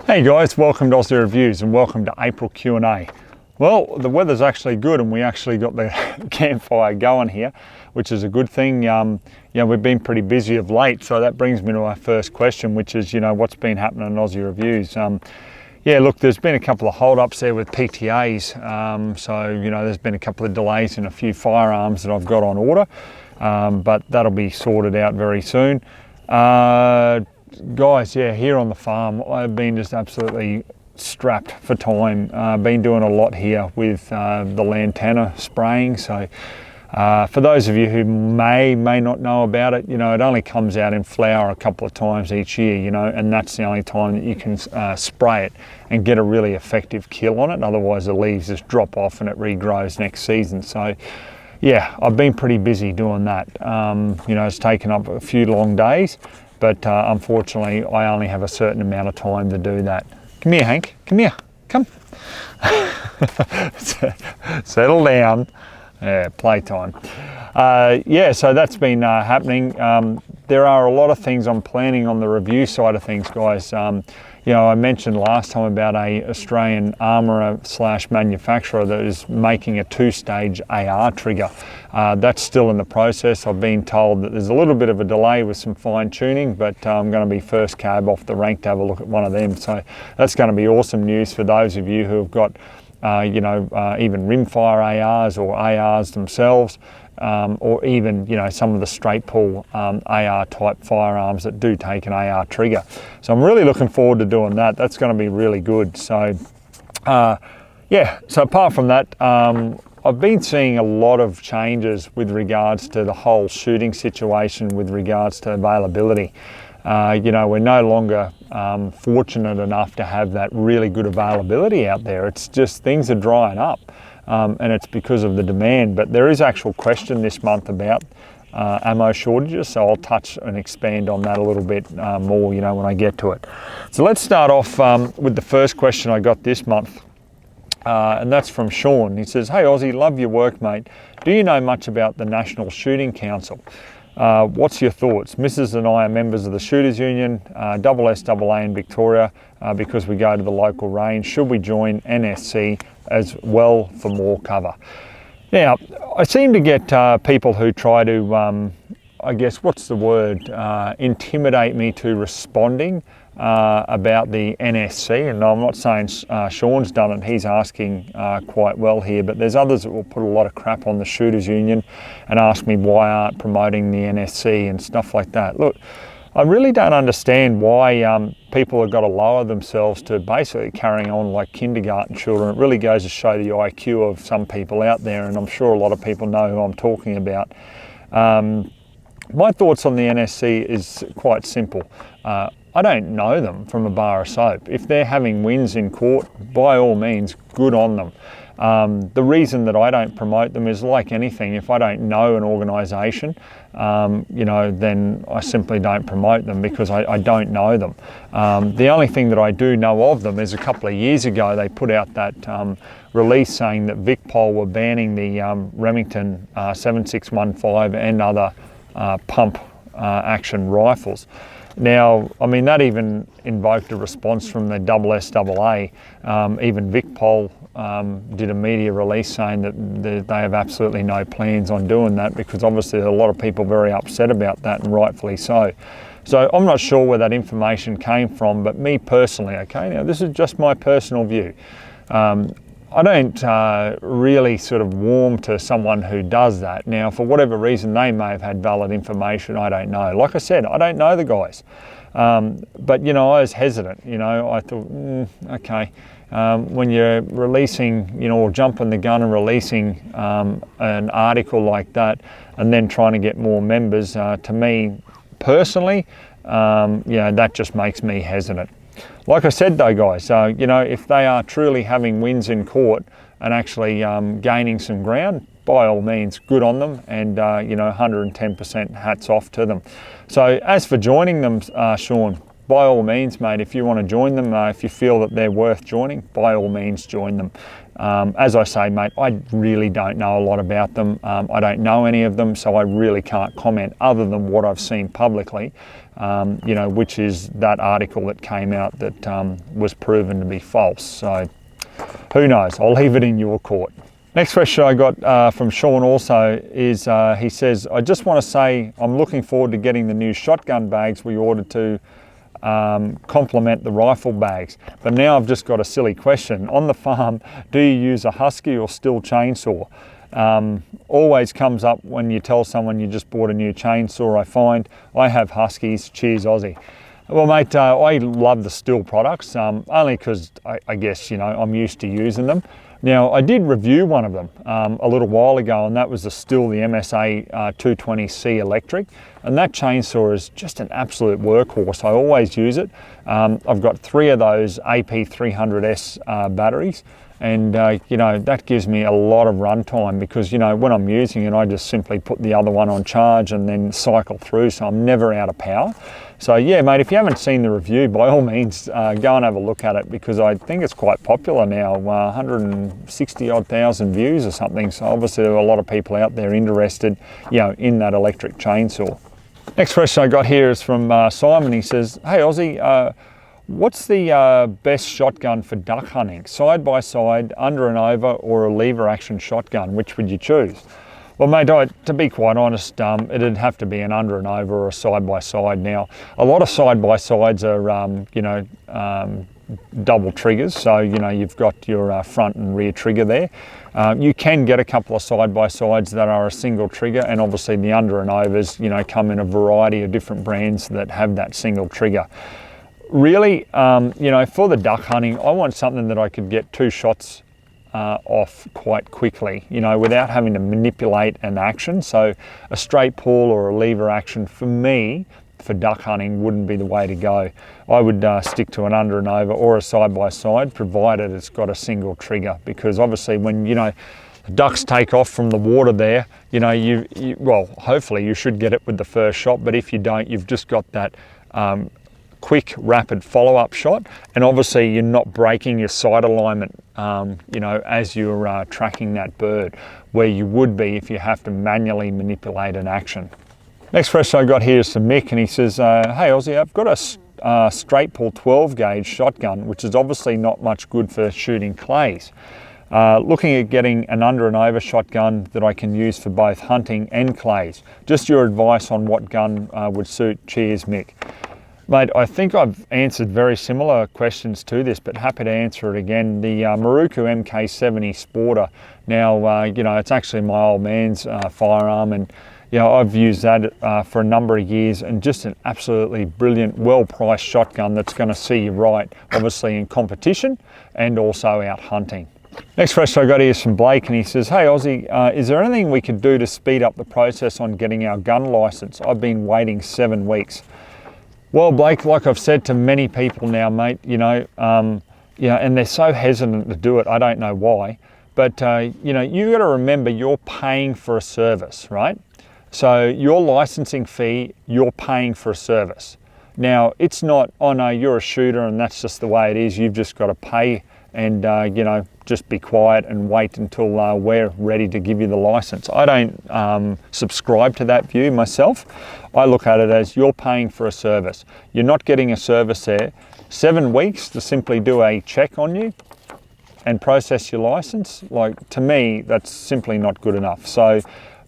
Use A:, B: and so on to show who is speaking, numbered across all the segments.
A: Hey guys, welcome to Ozzie Reviews and welcome to April Q A. Well, the weather's actually good and we actually got the campfire going here, which is a good thing. We've been pretty busy of late, so that brings me to our first question, which is, what's been happening in Ozzie Reviews. Look, there's been a couple of hold-ups there with PTAs, there's been a couple of delays in a few firearms that I've got on order, but that'll be sorted out very soon. Guys, here on the farm, I've been just absolutely strapped for time. Been doing a lot here with the lantana spraying. So for those of you who may not know about it, it only comes out in flower a couple of times each year, and that's the only time that you can spray it and get a really effective kill on it. Otherwise the leaves just drop off and it regrows next season. So yeah, I've been pretty busy doing that. It's taken up a few long days, but unfortunately I only have a certain amount of time to do that. Come here, Hank, come here, come. Settle down. Yeah, playtime. So that's been happening. There are a lot of things I'm planning on the review side of things, guys. I mentioned last time about a Australian armourer / manufacturer that is making a 2-stage AR trigger. That's still in the process. I've been told that there's a little bit of a delay with some fine tuning, but I'm going to be first cab off the rank to have a look at one of them. So that's going to be awesome news for those of you who have got even rimfire ARs or ARs themselves, or even some of the straight pull AR type firearms that do take an AR trigger. So I'm really looking forward to doing that. That's going to be really good. So so apart from that, I've been seeing a lot of changes with regards to the whole shooting situation with regards to availability. We're no longer fortunate enough to have that really good availability out there. It's just things are drying up, and it's because of the demand. But there is actual question this month about ammo shortages, so I'll touch and expand on that a little bit more, when I get to it. So let's start off with the first question I got this month, and that's from Sean. He says, "Hey Ozzie, love your work, mate. Do you know much about the National Shooting Council? What's your thoughts? Mrs. and I are members of the Shooters Union, SSAA in Victoria, because we go to the local range. Should we join NSC as well for more cover?" Now, I seem to get people who try to, intimidate me to responding about the NSC, and I'm not saying Sean's done it, he's asking quite well here, but there's others that will put a lot of crap on the Shooters Union and ask me why I aren't promoting the NSC and stuff like that. Look, I really don't understand why people have got to lower themselves to basically carrying on like kindergarten children. It really goes to show the IQ of some people out there, and I'm sure a lot of people know who I'm talking about. My thoughts on the NSC is quite simple. I don't know them from a bar of soap. If they're having wins in court, by all means, good on them. The reason that I don't promote them is like anything. If I don't know an organisation, then I simply don't promote them because I don't know them. The only thing that I do know of them is a couple of years ago they put out that release saying that VicPol were banning the Remington 7615 and other pump action rifles. Now, I mean, that even invoked a response from the SSAA. Even VicPol did a media release saying that they have absolutely no plans on doing that, because obviously a lot of people very upset about that, and rightfully so. So I'm not sure where that information came from, but me personally, now this is just my personal view. I don't really sort of warm to someone who does that. Now, for whatever reason, they may have had valid information, I don't know. Like I said, I don't know the guys. But, I was hesitant, I thought, okay. When you're releasing, or jumping the gun and releasing an article like that and then trying to get more members, to me personally, that just makes me hesitant. Like I said though, guys, if they are truly having wins in court and actually gaining some ground, by all means, good on them, and 110% hats off to them. So as for joining them, Sean, by all means, mate, if you want to join them, if you feel that they're worth joining, by all means, join them. As I say, mate, I really don't know a lot about them. I don't know any of them, so I really can't comment other than what I've seen publicly. you know, which is that article that came out that was proven to be false. So who knows? I'll leave it in your court. Next question I got from Sean also is, he says, I just want to say I'm looking forward to getting the new shotgun bags we ordered to complement the rifle bags. But now I've just got a silly question. On the farm, do you use a Husky or Stihl chainsaw? Always comes up when you tell someone you just bought a new chainsaw, I find. I have Huskies. Cheers, Ozzie. Well, mate, I love the Stihl products, only because I guess, you know, I'm used to using them. Now, I did review one of them a little while ago, and that was the Stihl, the MSA 220C electric. And that chainsaw is just an absolute workhorse. I always use it. I've got 3 of those AP300S batteries. And, you know, that gives me a lot of run time because, you know, when I'm using it, I just simply put the other one on charge and then cycle through, so I'm never out of power. So, yeah, mate, if you haven't seen the review, by all means, go and have a look at it because I think it's quite popular now, 160-odd thousand views or something. So, obviously, there are a lot of people out there interested, you know, in that electric chainsaw. Next question I got here is from Simon. He says, hey, Ozzie, what's the best shotgun for duck hunting? Side by side, under and over, or a lever action shotgun? Which would you choose? Well, mate, to be quite honest, it'd have to be an under and over or a side by side. Now, a lot of side by sides are, you know, double triggers. So, you know, you've got your front and rear trigger there. You can get a couple of side by sides that are a single trigger, and obviously the under and overs, you know, come in a variety of different brands that have that single trigger. Really, you know, for the duck hunting, I want something that I could get 2 shots off quite quickly, you know, without having to manipulate an action. So a straight pull or a lever action for me, for duck hunting, wouldn't be the way to go. I would stick to an under and over or a side by side, provided it's got a single trigger, because obviously when, you know, the ducks take off from the water there, you know, well, hopefully you should get it with the first shot, but if you don't, you've just got that quick, rapid follow-up shot, and obviously you're not breaking your sight alignment, you know, as you're tracking that bird, where you would be if you have to manually manipulate an action. Next question I got here is from Mick, and he says, hey Ozzie, I've got a straight pull 12 gauge shotgun, which is obviously not much good for shooting clays. Looking at getting an under and over shotgun that I can use for both hunting and clays. Just your advice on what gun would suit. Cheers, Mick. Mate, I think I've answered very similar questions to this, but happy to answer it again. The Maruku MK70 Sporter. Now, you know, it's actually my old man's firearm, and you know, I've used that for a number of years, and just an absolutely brilliant, well-priced shotgun that's going to see you right, obviously in competition and also out hunting. Next question I got here is from Blake, and he says, hey Ozzie, is there anything we could do to speed up the process on getting our gun license? I've been waiting 7 weeks. Well, Blake, like I've said to many people now, mate, you know, and they're so hesitant to do it. I don't know why, but you know, you got to remember you're paying for a service, right? So your licensing fee, you're paying for a service. Now, it's not, oh no, you're a shooter and that's just the way it is. You've just got to pay and, you know, just be quiet and wait until we're ready to give you the license. I don't subscribe to that view myself. I look at it as you're paying for a service. You're not getting a service there. 7 weeks to simply do a check on you and process your license, like, to me, that's simply not good enough. So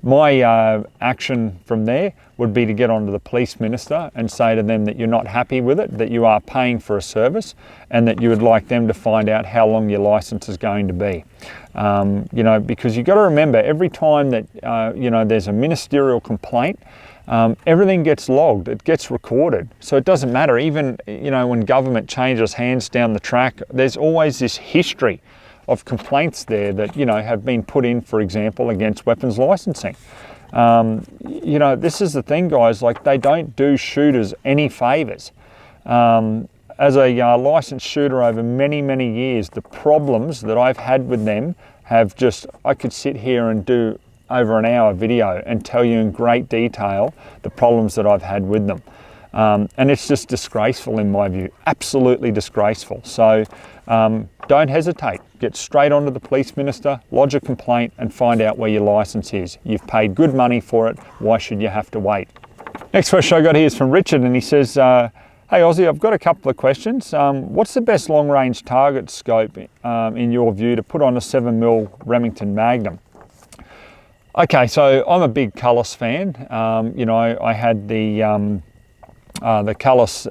A: my action from there would be to get onto the police minister and say to them that you're not happy with it, that you are paying for a service, and that you would like them to find out how long your license is going to be. You know, because you've got to remember, every time that you know, there's a ministerial complaint, everything gets logged, it gets recorded. So it doesn't matter, even, you know, when government changes hands down the track, there's always this history of complaints there that, you know, have been put in, for example, against weapons licensing. You know, this is the thing, guys, like, they don't do shooters any favors. As a licensed shooter over many, many years, the problems that I've had with them have just, I could sit here and do over an hour video and tell you in great detail the problems that I've had with them. And it's just disgraceful in my view, absolutely disgraceful. So don't hesitate, get straight onto the police minister, lodge a complaint and find out where your license is. You've paid good money for it, why should you have to wait? Next question I got here is from Richard, and he says, hey Ozzie, I've got a couple of questions. What's the best long range target scope in your view to put on a 7mm Remington Magnum? Okay, so I'm a big Cullis fan. You know, I had the Cullis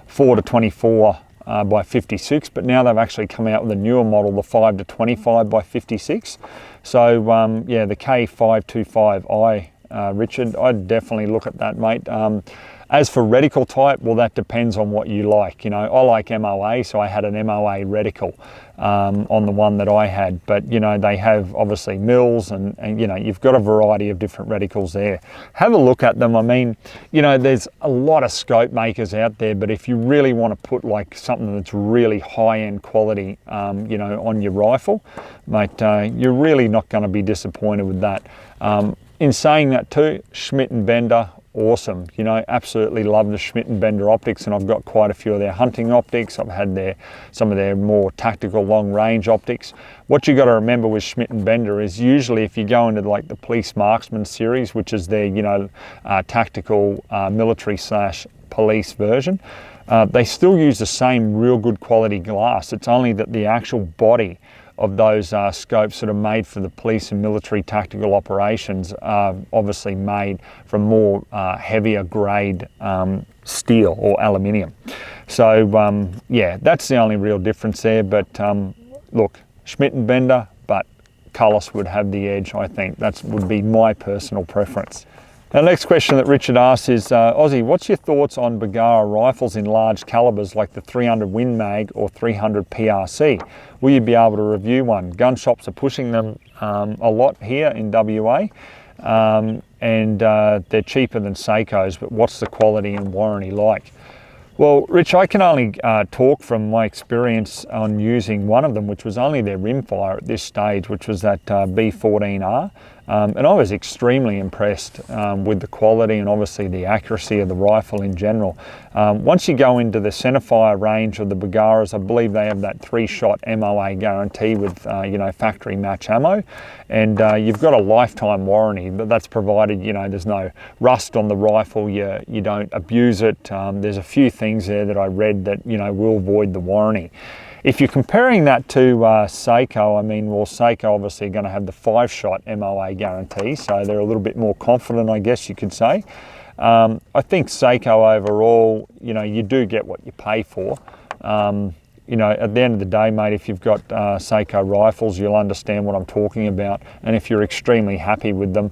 A: 4-24 by 56, but now they've actually come out with a newer model, the 5-25 by 56. So yeah, the K525i, Richard, I'd definitely look at that, mate. As for reticle type, well, that depends on what you like. You know, I like MOA, so I had an MOA reticle on the one that I had. But, you know, they have obviously mills and, you know, you've got a variety of different reticles there. Have a look at them. I mean, you know, there's a lot of scope makers out there, but if you really want to put like something that's really high-end quality, you know, on your rifle, mate, you're really not going to be disappointed with that. In saying that too, Schmidt & Bender, awesome. You know, absolutely love the Schmidt & Bender optics, and I've got quite a few of their hunting optics. I've had some of their more tactical long range optics. What you got to remember with Schmidt & Bender is usually if you go into like the Police Marksman series, which is their, you know, tactical military / police version, they still use the same real good quality glass. It's only that the actual body of those scopes that are made for the police and military tactical operations are obviously made from more heavier grade steel or aluminium. So yeah, that's the only real difference there. But look, Schmidt & Bender, but Cullis would have the edge, I think. That would be my personal preference. The next question that Richard asks is, Ozzie, what's your thoughts on Bergara rifles in large calibers like the 300 Win Mag or 300 PRC? Will you be able to review one? Gun shops are pushing them a lot here in WA, and they're cheaper than Seiko's, but what's the quality and warranty like? Well, Rich, I can only talk from my experience on using one of them, which was only their rimfire at this stage, which was that B14R. And I was extremely impressed with the quality and obviously the accuracy of the rifle in general. Once you go into the centerfire range of the Bergaras, I believe they have that 3-shot MOA guarantee with you know, factory match ammo, and you've got a lifetime warranty. But that's provided, you know, there's no rust on the rifle, you don't abuse it. There's a few things there that I read that, you know, will void the warranty. If you're comparing that to Seiko, I mean, well, Seiko obviously are going to have the 5-shot MOA guarantee, so they're a little bit more confident, I guess you could say. I think Seiko overall, you know, you do get what you pay for. You know, at the end of the day, mate, if you've got Seiko rifles, you'll understand what I'm talking about. And if you're extremely happy with them,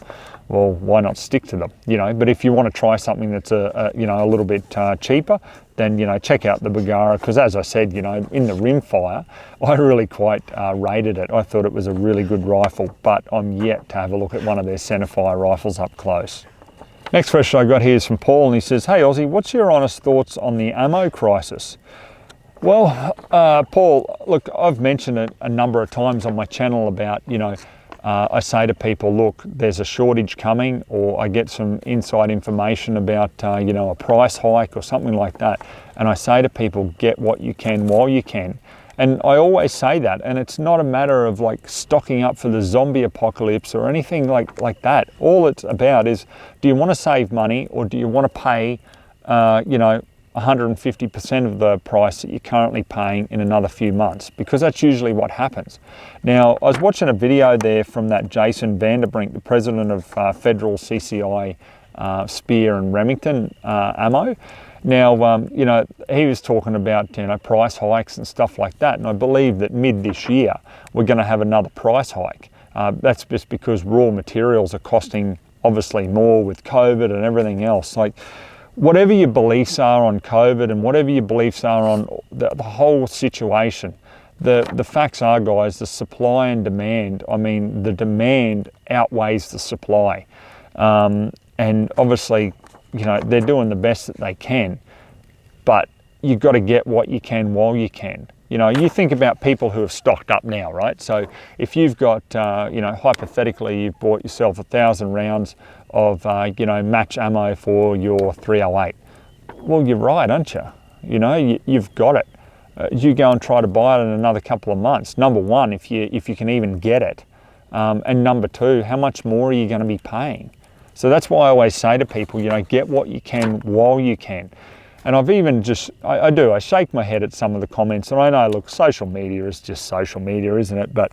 A: well, why not stick to them, you know? But if you want to try something that's you know, a little bit cheaper, then, you know, check out the Bergara, because as I said, you know, in the rimfire, I really quite rated it. I thought it was a really good rifle, but I'm yet to have a look at one of their centerfire rifles up close. Next question I got here is from Paul, and he says, hey Ozzie, what's your honest thoughts on the ammo crisis? Well, Paul, look, I've mentioned it a number of times on my channel about, you know, I say to people, look, there's a shortage coming, or I get some inside information about, you know, a price hike or something like that. And I say to people, get what you can while you can. And I always say that, and it's not a matter of like stocking up for the zombie apocalypse or anything like that. All it's about is, do you want to save money, or do you want to pay, you know, 150% of the price that you're currently paying in another few months? Because that's usually what happens. Now, I was watching a video there from that Jason Vanderbrink, the president of Federal CCI Spear and Remington ammo. Now, you know, he was talking about, you know, price hikes and stuff like that. And I believe that mid this year, we're going to have another price hike. That's just because raw materials are costing obviously more with COVID and everything else. Like, whatever your beliefs are on COVID and whatever your beliefs are on the whole situation, the facts are, guys, the supply and demand, I mean, the demand outweighs the supply. And obviously, you know, they're doing the best that they can, but you've got to get what you can while you can. You know, you think about people who have stocked up now, right? So if you've got, you know, hypothetically, you've bought yourself 1,000 rounds of, you know, match ammo for your 308. Well, you're right, aren't you? You know, you've got it. You go and try to buy it in another couple of months. Number one, if you can even get it. And number two, how much more are you going to be paying? So that's why I always say to people, you know, get what you can while you can. And I've even just, I shake my head at some of the comments, and I know, look, social media is just social media, isn't it? But,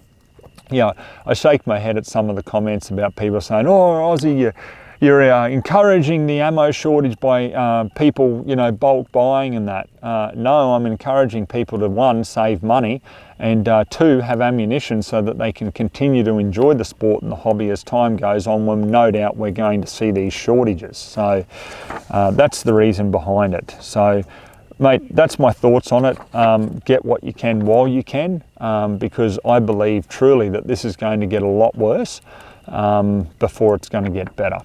A: you know, I shake my head at some of the comments about people saying, oh, Ozzie, you're encouraging the ammo shortage by people, you know, bulk buying and that. No, I'm encouraging people to, one, save money, and two, have ammunition so that they can continue to enjoy the sport and the hobby as time goes on, when no doubt we're going to see these shortages. So that's the reason behind it. So, mate, that's my thoughts on it. Get what you can while you can, because I believe truly that this is going to get a lot worse before it's going to get better.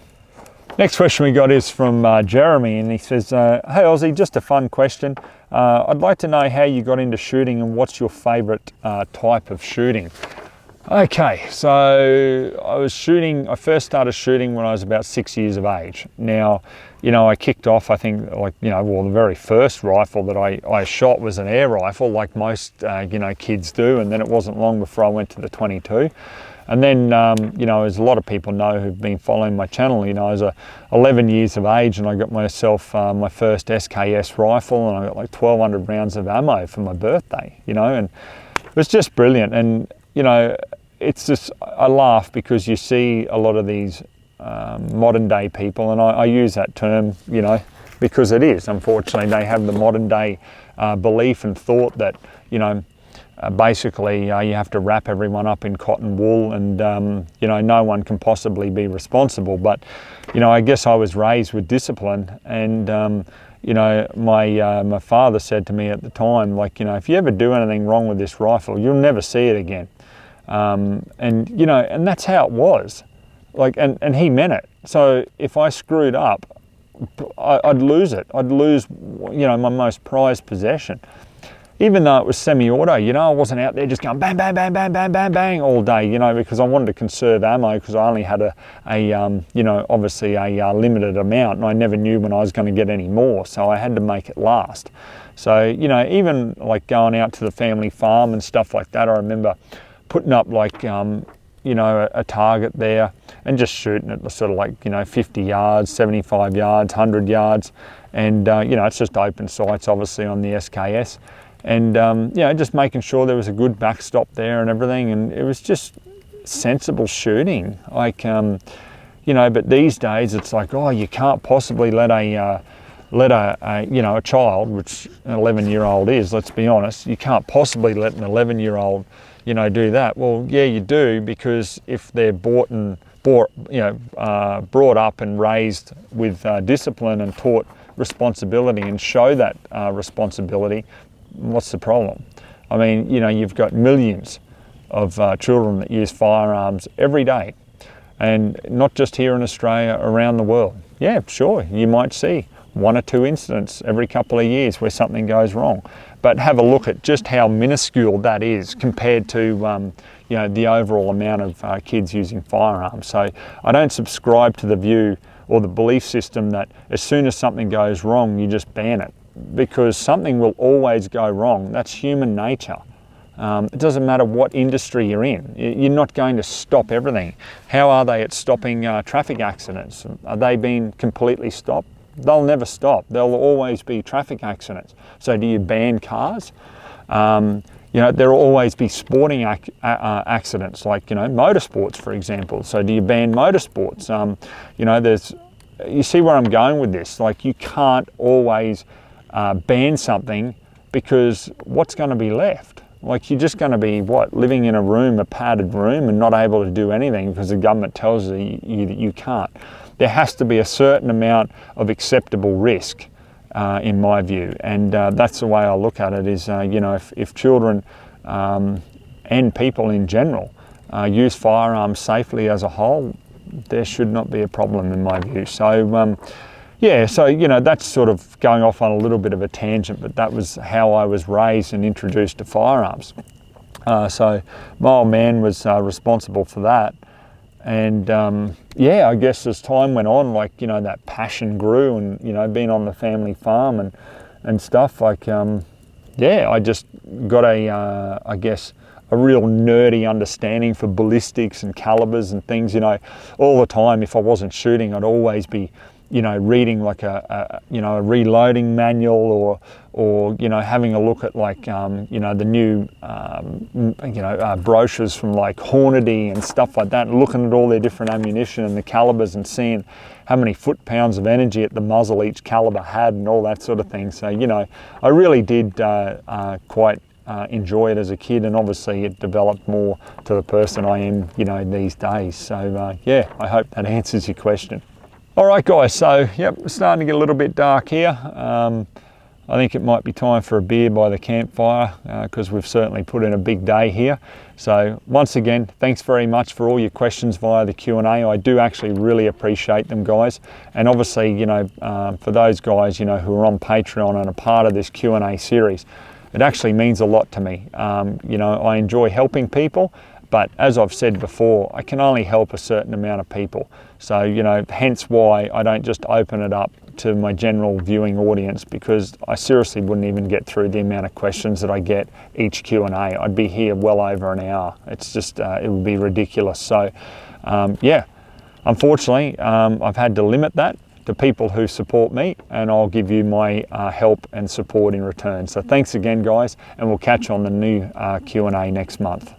A: Next question we got is from Jeremy, and he says, hey Ozzie, just a fun question. I'd like to know how you got into shooting and what's your favourite type of shooting. Okay, so I first started shooting when I was about 6 years of age. Now, you know, I kicked off, I think, like, you know, well, the very first rifle that I shot was an air rifle, like most, you know, kids do, and then it wasn't long before I went to the 22. And then, you know, as a lot of people know who've been following my channel, you know, I was 11 years of age and I got myself my first SKS rifle, and I got like 1,200 rounds of ammo for my birthday, you know, and it was just brilliant. And, you know, it's just, I laugh because you see a lot of these modern day people, and I use that term, you know, because it is, unfortunately, they have the modern day belief and thought that, you know, basically you have to wrap everyone up in cotton wool, and you know, no one can possibly be responsible. But, you know, I guess I was raised with discipline, and you know, my father said to me at the time, like, you know, if you ever do anything wrong with this rifle, you'll never see it again. And, you know, and that's how it was. Like, and he meant it. So if I screwed up, I'd lose it. I'd lose, you know, my most prized possession. Even though it was semi-auto, you know, I wasn't out there just going bang, bang, bang, bang, bang, bang, bang all day, you know, because I wanted to conserve ammo, because I only had you know, obviously a limited amount, and I never knew when I was going to get any more, so I had to make it last. So, you know, even like going out to the family farm and stuff like that, I remember putting up like, you know, a target there and just shooting it sort of like, you know, 50 yards, 75 yards, 100 yards. And, you know, it's just open sights, obviously, on the SKS. And, you know, just making sure there was a good backstop there and everything. And it was just sensible shooting. Like, you know, but these days it's like, oh, you can't possibly let a you know, a child, which an 11-year-old is, let's be honest, you can't possibly let an 11-year-old, you know, do that. Well, yeah, you do, because if they're brought up and raised with discipline and taught responsibility and show that responsibility, what's the problem? I mean, you know, you've got millions of children that use firearms every day, and not just here in Australia, around the world. Yeah, sure, you might see 1 or 2 incidents every couple of years where something goes wrong, but have a look at just how minuscule that is compared to you know, the overall amount of kids using firearms. So I don't subscribe to the view or the belief system that as soon as something goes wrong, you just ban it, because something will always go wrong. That's human nature. It doesn't matter what industry you're in. You're not going to stop everything. How are they at stopping traffic accidents? Are they being completely stopped? They'll never stop. There'll always be traffic accidents. So do you ban cars? You know, there'll always be sporting accidents, like, you know, motorsports, for example. So do you ban motorsports? You know, you see where I'm going with this. Like, you can't always ban something, because what's going to be left? Like, you're just going to be, what, living in a room, a padded room, and not able to do anything because the government tells you that you can't. There has to be a certain amount of acceptable risk, in my view, and that's the way I look at it. Is you know, if children and people in general use firearms safely as a whole, there should not be a problem, in my view. So yeah, so, you know, that's sort of going off on a little bit of a tangent, but that was how I was raised and introduced to firearms. So my old man was responsible for that. And yeah, I guess as time went on, like, you know, that passion grew, and, you know, being on the family farm and stuff, like, yeah, I just got I guess, a real nerdy understanding for ballistics and calibers and things. You know, all the time, if I wasn't shooting, I'd always be, you know, reading like a reloading manual, or you know, having a look at like you know, the new brochures from like Hornady and stuff like that, and looking at all their different ammunition and the calibers and seeing how many foot-pounds of energy at the muzzle each caliber had and all that sort of thing. So, you know, I really did quite enjoy it as a kid, and obviously it developed more to the person I am, you know, these days. So yeah, I hope that answers your question. All right, guys, so yep, it's starting to get a little bit dark here. I think it might be time for a beer by the campfire, because we've certainly put in a big day here. So once again, thanks very much for all your questions via the Q&A. I do actually really appreciate them, guys. And obviously, you know, for those guys, you know, who are on Patreon and a part of this Q&A series, it actually means a lot to me. You know, I enjoy helping people, but as I've said before, I can only help a certain amount of people. So, you know, hence why I don't just open it up to my general viewing audience, because I seriously wouldn't even get through the amount of questions that I get each Q&A. I'd be here well over an hour. It's just, it would be ridiculous. So, yeah, unfortunately, I've had to limit that to people who support me, and I'll give you my help and support in return. So thanks again, guys, and we'll catch you on the new Q&A next month.